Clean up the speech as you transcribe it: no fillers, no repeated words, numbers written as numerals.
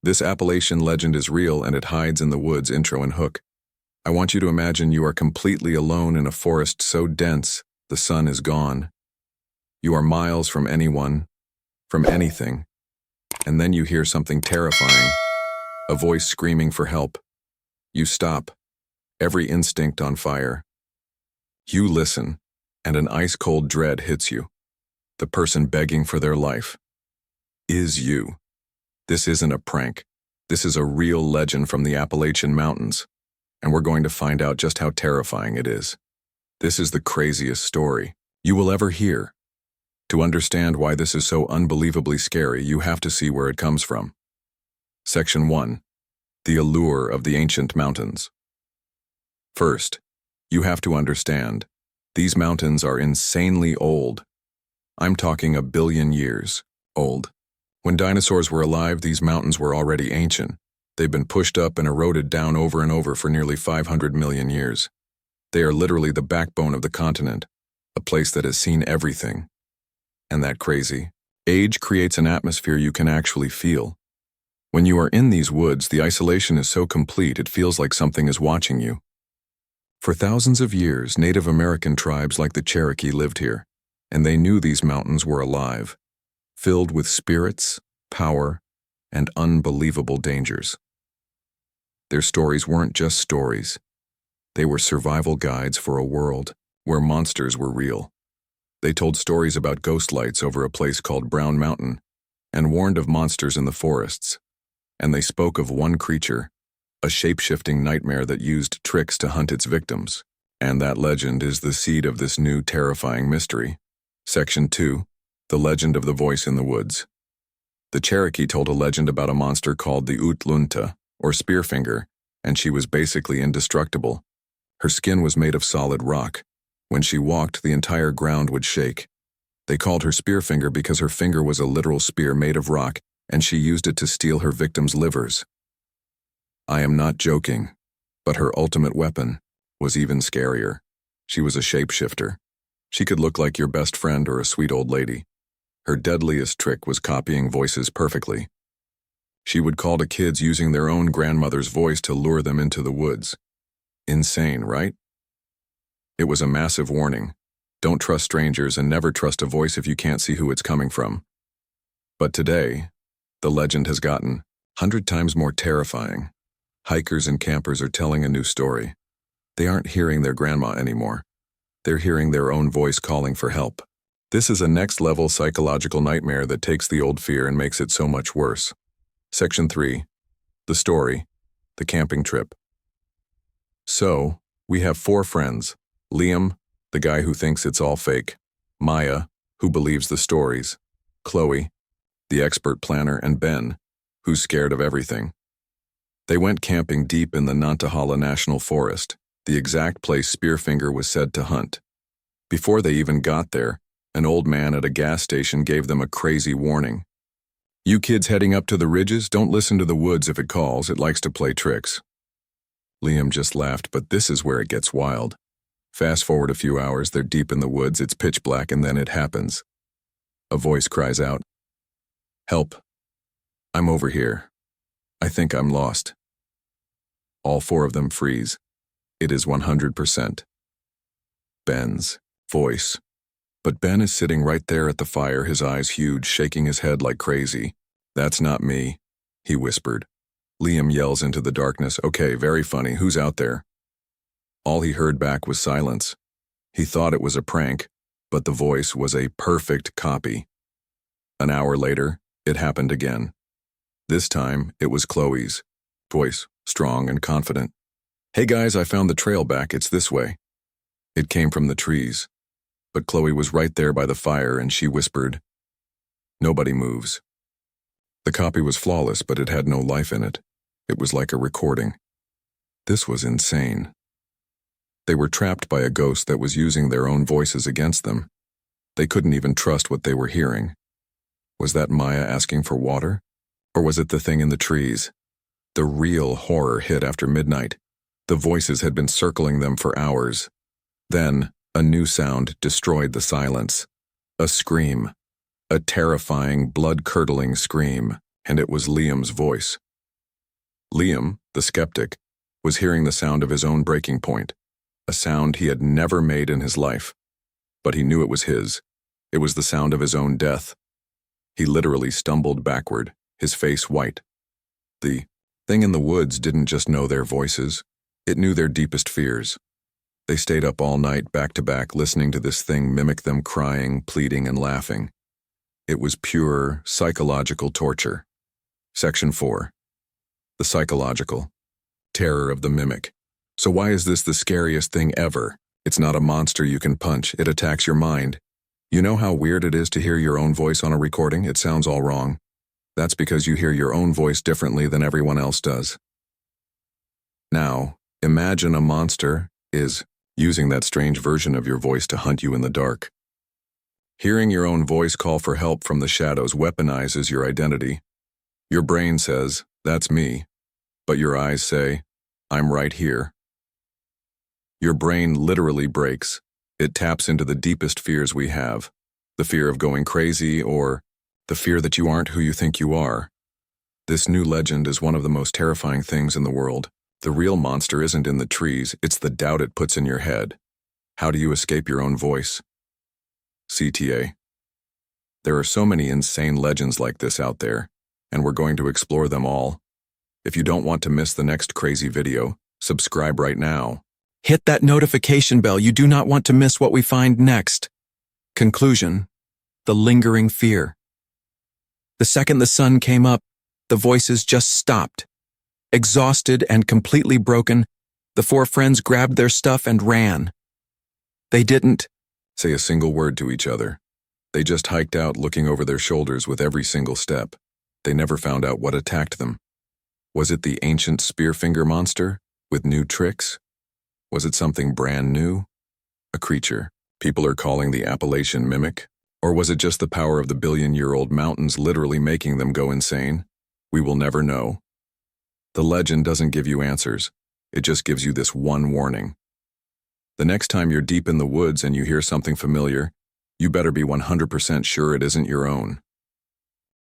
This Appalachian legend is real and it hides in the woods intro and hook. I want you to imagine you are completely alone in a forest so dense, the sun is gone. You are miles from anyone, from anything, and then you hear something terrifying, a voice screaming for help. You stop, every instinct on fire. You listen, and an ice-cold dread hits you. The person begging for their life is you. This isn't a prank. This is a real legend from the Appalachian Mountains, and we're going to find out just how terrifying it is. This is the craziest story you will ever hear. To understand why this is so unbelievably scary, you have to see where it comes from. Section 1. The Allure of the Ancient Mountains. First, you have to understand, these mountains are insanely old. I'm talking 1 billion years old. When dinosaurs were alive, these mountains were already ancient. They've been pushed up and eroded down over and over for nearly 500 million years. They are literally the backbone of the continent, a place that has seen everything. And that crazy. Age creates an atmosphere you can actually feel. When you are in these woods, the isolation is so complete it feels like something is watching you. For thousands of years, Native American tribes like the Cherokee lived here, and they knew these mountains were alive, filled with spirits, power, and unbelievable dangers. Their stories weren't just stories. They were survival guides for a world where monsters were real. They told stories about ghost lights over a place called Brown Mountain and warned of monsters in the forests. And they spoke of one creature, a shape-shifting nightmare that used tricks to hunt its victims. And that legend is the seed of this new terrifying mystery. Section 2. The Legend of the Voice in the Woods. The Cherokee told a legend about a monster called the Utlunta, or Spearfinger, and she was basically indestructible. Her skin was made of solid rock. When she walked, the entire ground would shake. They called her Spearfinger because her finger was a literal spear made of rock, and she used it to steal her victims' livers. I am not joking, but her ultimate weapon was even scarier. She was a shapeshifter. She could look like your best friend or a sweet old lady. Her deadliest trick was copying voices perfectly. She would call to kids using their own grandmother's voice to lure them into the woods. Insane, right? It was a massive warning. Don't trust strangers and never trust a voice if you can't see who it's coming from. But today, the legend has gotten 100 times more terrifying. Hikers and campers are telling a new story. They aren't hearing their grandma anymore. They're hearing their own voice calling for help. This is a next-level psychological nightmare that takes the old fear and makes it so much worse. Section 3. The Story. The Camping Trip. So, we have 4 friends. Liam, the guy who thinks it's all fake. Maya, who believes the stories. Chloe, the expert planner, and Ben, who's scared of everything. They went camping deep in the Nantahala National Forest, the exact place Spearfinger was said to hunt. Before they even got there, an old man at a gas station gave them a crazy warning. You kids heading up to the ridges, don't listen to the woods if it calls, it likes to play tricks. Liam just laughed, but this is where it gets wild. Fast forward a few hours, they're deep in the woods, it's pitch black, and then it happens. A voice cries out, "Help! I'm over here. I think I'm lost." All 4 of them freeze. It is 100% Ben's voice. But Ben is sitting right there at the fire, his eyes huge, shaking his head like crazy. "That's not me," he whispered. Liam yells into the darkness, "Okay, very funny, who's out there?" All he heard back was silence. He thought it was a prank, but the voice was a perfect copy. An hour later, it happened again. This time, it was Chloe's voice, strong and confident. "Hey guys, I found the trail back, it's this way." It came from the trees, but Chloe was right there by the fire and she whispered, "Nobody moves." The copy was flawless, but it had no life in it. It was like a recording. This was insane. They were trapped by a ghost that was using their own voices against them. They couldn't even trust what they were hearing. Was that Maya asking for water? Or was it the thing in the trees? The real horror hit after midnight. The voices had been circling them for hours. Then, a new sound destroyed the silence. A scream. A terrifying, blood-curdling scream, and it was Liam's voice. Liam, the skeptic, was hearing the sound of his own breaking point, a sound he had never made in his life. But he knew it was his. It was the sound of his own death. He literally stumbled backward, his face white. The thing in the woods didn't just know their voices, it knew their deepest fears. They stayed up all night, back to back, listening to this thing mimic them, crying, pleading, and laughing. It was pure, psychological torture. Section 4. The psychological. Terror of the mimic. So why is this the scariest thing ever? It's not a monster you can punch, it attacks your mind. You know how weird it is to hear your own voice on a recording? It sounds all wrong. That's because you hear your own voice differently than everyone else does. Now, imagine a monster is using that strange version of your voice to hunt you in the dark. Hearing your own voice call for help from the shadows weaponizes your identity. Your brain says, "That's me," but your eyes say, "I'm right here." Your brain literally breaks. It taps into the deepest fears we have, the fear of going crazy or the fear that you aren't who you think you are. This new legend is one of the most terrifying things in the world. The real monster isn't in the trees, it's the doubt it puts in your head. How do you escape your own voice? CTA. There are so many insane legends like this out there, and we're going to explore them all. If you don't want to miss the next crazy video, subscribe right now. Hit that notification bell. You do not want to miss what we find next. Conclusion. The lingering fear. The second the sun came up, the voices just stopped. Exhausted and completely broken, the four friends grabbed their stuff and ran. They didn't say a single word to each other. They just hiked out, looking over their shoulders with every single step. They never found out what attacked them. Was it the ancient Spearfinger monster with new tricks? Was it something brand new? A creature people are calling the Appalachian mimic? Or was it just the power of the billion-year-old mountains literally making them go insane? We will never know. The legend doesn't give you answers. It just gives you this one warning. The next time you're deep in the woods and you hear something familiar, you better be 100% sure it isn't your own.